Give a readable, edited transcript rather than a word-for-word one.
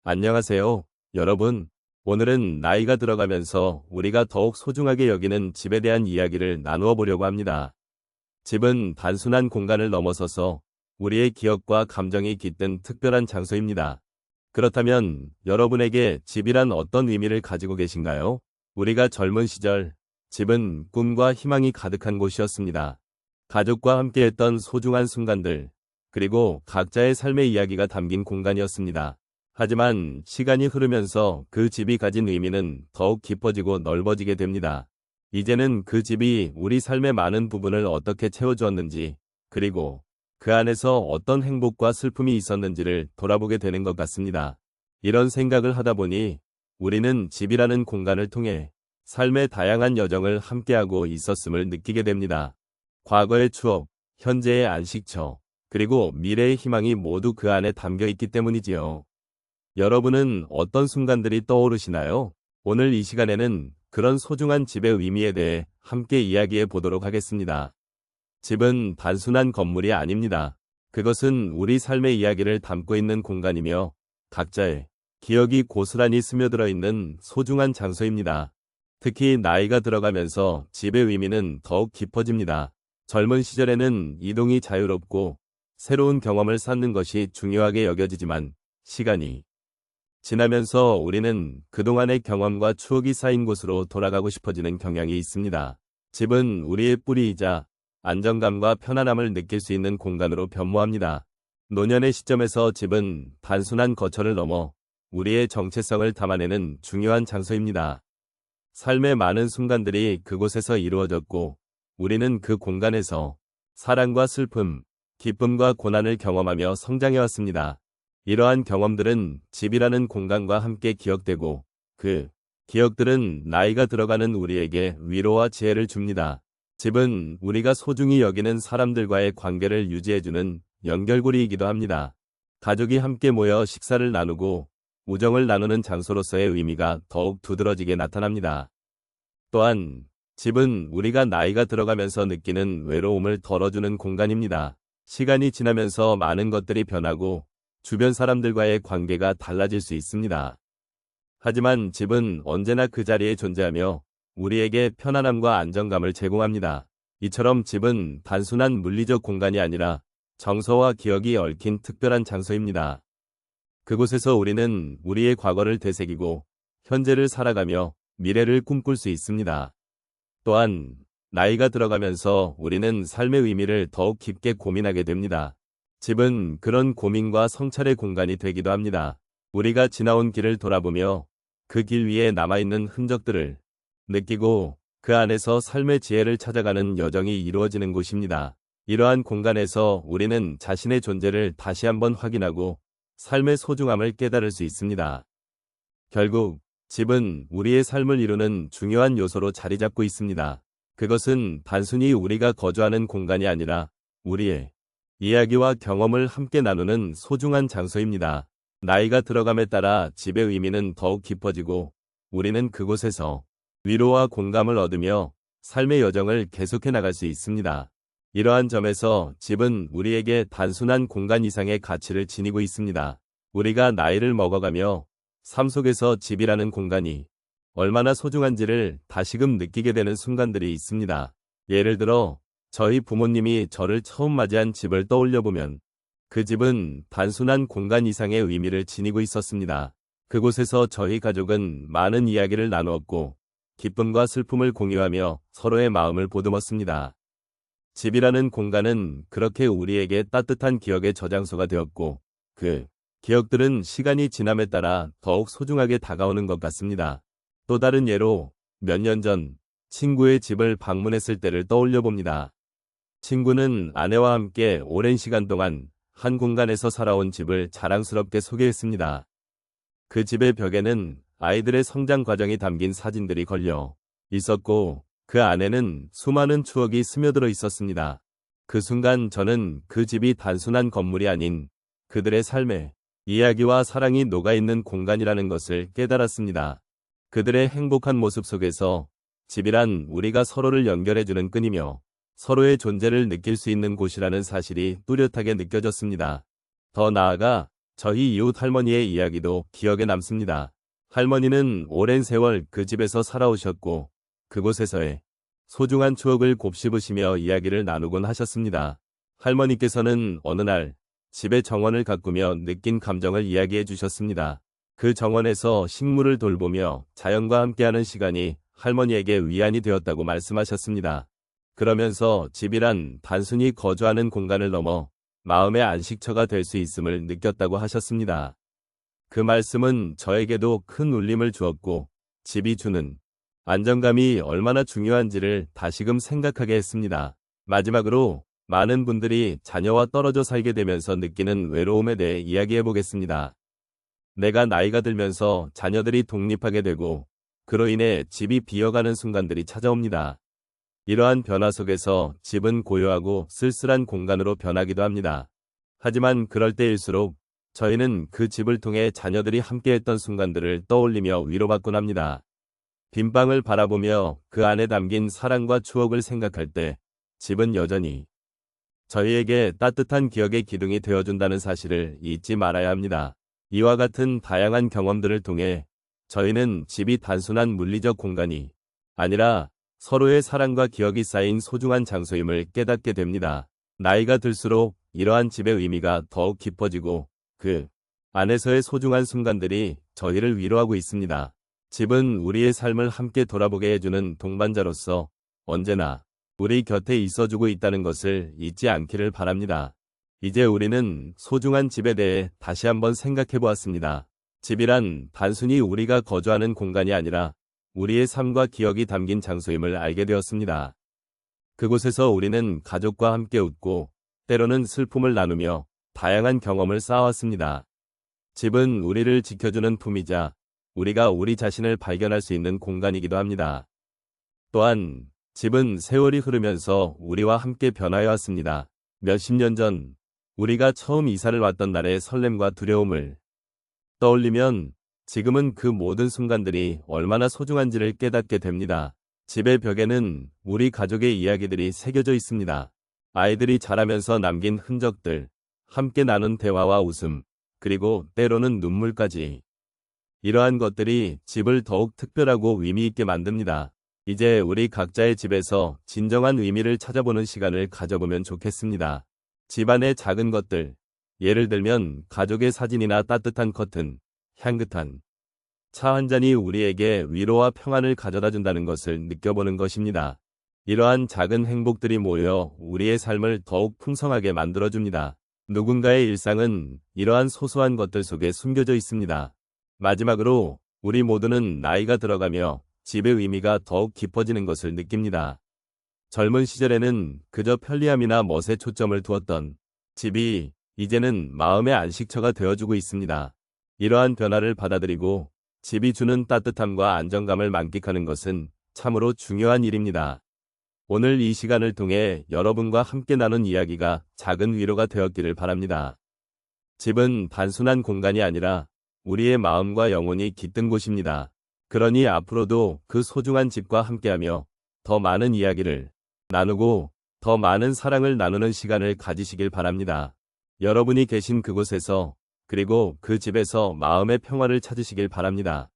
안녕하세요, 여러분. 오늘은 나이가 들어가면서 우리가 더욱 소중하게 여기는 집에 대한 이야기를 나누어 보려고 합니다. 집은 단순한 공간을 넘어서서 우리의 기억과 감정이 깃든 특별한 장소입니다. 그렇다면 여러분에게 집이란 어떤 의미를 가지고 계신가요? 우리가 젊은 시절, 집은 꿈과 희망이 가득한 곳이었습니다. 가족과 함께했던 소중한 순간들, 그리고 각자의 삶의 이야기가 담긴 공간이었습니다. 하지만 시간이 흐르면서 그 집이 가진 의미는 더욱 깊어지고 넓어지게 됩니다. 이제는 그 집이 우리 삶의 많은 부분을 어떻게 채워주었는지, 그리고 그 안에서 어떤 행복과 슬픔이 있었는지를 돌아보게 되는 것 같습니다. 이런 생각을 하다 보니 우리는 집이라는 공간을 통해 삶의 다양한 여정을 함께하고 있었음을 느끼게 됩니다. 과거의 추억, 현재의 안식처, 그리고 미래의 희망이 모두 그 안에 담겨 있기 때문이지요. 여러분은 어떤 순간들이 떠오르시나요? 오늘 이 시간에는 그런 소중한 집의 의미에 대해 함께 이야기해 보도록 하겠습니다. 집은 단순한 건물이 아닙니다. 그것은 우리 삶의 이야기를 담고 있는 공간이며 각자의 기억이 고스란히 스며들어 있는 소중한 장소입니다. 특히 나이가 들어가면서 집의 의미는 더욱 깊어집니다. 젊은 시절에는 이동이 자유롭고 새로운 경험을 쌓는 것이 중요하게 여겨지지만 시간이 지나면서 우리는 그동안의 경험과 추억이 쌓인 곳으로 돌아가고 싶어지는 경향이 있습니다. 집은 우리의 뿌리이자 안정감과 편안함을 느낄 수 있는 공간으로 변모합니다. 노년의 시점에서 집은 단순한 거처를 넘어 우리의 정체성을 담아내는 중요한 장소입니다. 삶의 많은 순간들이 그곳에서 이루어졌고 우리는 그 공간에서 사랑과 슬픔, 기쁨과 고난을 경험하며 성장해왔습니다. 이러한 경험들은 집이라는 공간과 함께 기억되고 그 기억들은 나이가 들어가는 우리에게 위로와 지혜를 줍니다. 집은 우리가 소중히 여기는 사람들과의 관계를 유지해주는 연결고리이기도 합니다. 가족이 함께 모여 식사를 나누고 우정을 나누는 장소로서의 의미가 더욱 두드러지게 나타납니다. 또한 집은 우리가 나이가 들어가면서 느끼는 외로움을 덜어주는 공간입니다. 시간이 지나면서 많은 것들이 변하고 주변 사람들과의 관계가 달라질 수 있습니다. 하지만 집은 언제나 그 자리에 존재하며 우리에게 편안함과 안정감을 제공합니다. 이처럼 집은 단순한 물리적 공간이 아니라 정서와 기억이 얽힌 특별한 장소입니다. 그곳에서 우리는 우리의 과거를 되새기고 현재를 살아가며 미래를 꿈꿀 수 있습니다. 또한 나이가 들어가면서 우리는 삶의 의미를 더욱 깊게 고민하게 됩니다. 집은 그런 고민과 성찰의 공간이 되기도 합니다. 우리가 지나온 길을 돌아보며 그 길 위에 남아있는 흔적들을 느끼고 그 안에서 삶의 지혜를 찾아가는 여정이 이루어지는 곳입니다. 이러한 공간에서 우리는 자신의 존재를 다시 한번 확인하고 삶의 소중함을 깨달을 수 있습니다. 결국 집은 우리의 삶을 이루는 중요한 요소로 자리 잡고 있습니다. 그것은 단순히 우리가 거주하는 공간이 아니라 우리의 이야기와 경험을 함께 나누는 소중한 장소입니다. 나이가 들어감에 따라 집의 의미는 더욱 깊어지고 우리는 그곳에서 위로와 공감을 얻으며 삶의 여정을 계속해 나갈 수 있습니다. 이러한 점에서 집은 우리에게 단순한 공간 이상의 가치를 지니고 있습니다. 우리가 나이를 먹어가며 삶 속에서 집이라는 공간이 얼마나 소중한지를 다시금 느끼게 되는 순간들이 있습니다. 예를 들어 저희 부모님이 저를 처음 맞이한 집을 떠올려보면 그 집은 단순한 공간 이상의 의미를 지니고 있었습니다. 그곳에서 저희 가족은 많은 이야기를 나누었고 기쁨과 슬픔을 공유하며 서로의 마음을 보듬었습니다. 집이라는 공간은 그렇게 우리에게 따뜻한 기억의 저장소가 되었고 그 기억들은 시간이 지남에 따라 더욱 소중하게 다가오는 것 같습니다. 또 다른 예로 몇 년 전 친구의 집을 방문했을 때를 떠올려 봅니다. 친구는 아내와 함께 오랜 시간 동안 한 공간에서 살아온 집을 자랑스럽게 소개했습니다. 그 집의 벽에는 아이들의 성장 과정이 담긴 사진들이 걸려 있었고 그 안에는 수많은 추억이 스며들어 있었습니다. 그 순간 저는 그 집이 단순한 건물이 아닌 그들의 삶의 이야기와 사랑이 녹아있는 공간이라는 것을 깨달았습니다. 그들의 행복한 모습 속에서 집이란 우리가 서로를 연결해주는 끈이며 서로의 존재를 느낄 수 있는 곳이라는 사실이 뚜렷하게 느껴졌습니다. 더 나아가 저희 이웃 할머니의 이야기도 기억에 남습니다. 할머니는 오랜 세월 그 집에서 살아오셨고 그곳에서의 소중한 추억을 곱씹으시며 이야기를 나누곤 하셨습니다. 할머니께서는 어느 날 집의 정원을 가꾸며 느낀 감정을 이야기해 주셨습니다. 그 정원에서 식물을 돌보며 자연과 함께하는 시간이 할머니에게 위안이 되었다고 말씀하셨습니다. 그러면서 집이란 단순히 거주하는 공간을 넘어 마음의 안식처가 될 수 있음을 느꼈다고 하셨습니다. 그 말씀은 저에게도 큰 울림을 주었고 집이 주는 안정감이 얼마나 중요한지를 다시금 생각하게 했습니다. 마지막으로 많은 분들이 자녀와 떨어져 살게 되면서 느끼는 외로움에 대해 이야기해 보겠습니다. 내가 나이가 들면서 자녀들이 독립하게 되고 그로 인해 집이 비어가는 순간들이 찾아옵니다. 이러한 변화 속에서 집은 고요하고 쓸쓸한 공간으로 변하기도 합니다. 하지만 그럴 때일수록 저희는 그 집을 통해 자녀들이 함께했던 순간들을 떠올리며 위로받곤 합니다. 빈방을 바라보며 그 안에 담긴 사랑과 추억을 생각할 때 집은 여전히 저희에게 따뜻한 기억의 기둥이 되어준다는 사실을 잊지 말아야 합니다. 이와 같은 다양한 경험들을 통해 저희는 집이 단순한 물리적 공간이 아니라 서로의 사랑과 기억이 쌓인 소중한 장소임을 깨닫게 됩니다. 나이가 들수록 이러한 집의 의미가 더욱 깊어지고 그 안에서의 소중한 순간들이 저희를 위로하고 있습니다. 집은 우리의 삶을 함께 돌아보게 해주는 동반자로서 언제나 우리 곁에 있어주고 있다는 것을 잊지 않기를 바랍니다. 이제 우리는 소중한 집에 대해 다시 한번 생각해 보았습니다. 집이란 단순히 우리가 거주하는 공간이 아니라 우리의 삶과 기억이 담긴 장소임을 알게 되었습니다. 그곳에서 우리는 가족과 함께 웃고 때로는 슬픔을 나누며 다양한 경험을 쌓아왔습니다. 집은 우리를 지켜주는 품이자 우리가 우리 자신을 발견할 수 있는 공간이기도 합니다. 또한 집은 세월이 흐르면서 우리와 함께 변화해 왔습니다. 몇십 년 전 우리가 처음 이사를 왔던 날의 설렘과 두려움을 떠올리면 지금은 그 모든 순간들이 얼마나 소중한지를 깨닫게 됩니다. 집의 벽에는 우리 가족의 이야기들이 새겨져 있습니다. 아이들이 자라면서 남긴 흔적들, 함께 나눈 대화와 웃음, 그리고 때로는 눈물까지. 이러한 것들이 집을 더욱 특별하고 의미 있게 만듭니다. 이제 우리 각자의 집에서 진정한 의미를 찾아보는 시간을 가져보면 좋겠습니다. 집안의 작은 것들, 예를 들면 가족의 사진이나 따뜻한 커튼, 향긋한 차 한 잔이 우리에게 위로와 평안을 가져다 준다는 것을 느껴보는 것입니다. 이러한 작은 행복들이 모여 우리의 삶을 더욱 풍성하게 만들어줍니다. 누군가의 일상은 이러한 소소한 것들 속에 숨겨져 있습니다. 마지막으로 우리 모두는 나이가 들어가며 집의 의미가 더욱 깊어지는 것을 느낍니다. 젊은 시절에는 그저 편리함이나 멋에 초점을 두었던 집이 이제는 마음의 안식처가 되어주고 있습니다. 이러한 변화를 받아들이고 집이 주는 따뜻함과 안정감을 만끽하는 것은 참으로 중요한 일입니다. 오늘 이 시간을 통해 여러분과 함께 나눈 이야기가 작은 위로가 되었기를 바랍니다. 집은 단순한 공간이 아니라 우리의 마음과 영혼이 깃든 곳입니다. 그러니 앞으로도 그 소중한 집과 함께하며 더 많은 이야기를 나누고 더 많은 사랑을 나누는 시간을 가지시길 바랍니다. 여러분이 계신 그곳에서 그리고 그 집에서 마음의 평화를 찾으시길 바랍니다.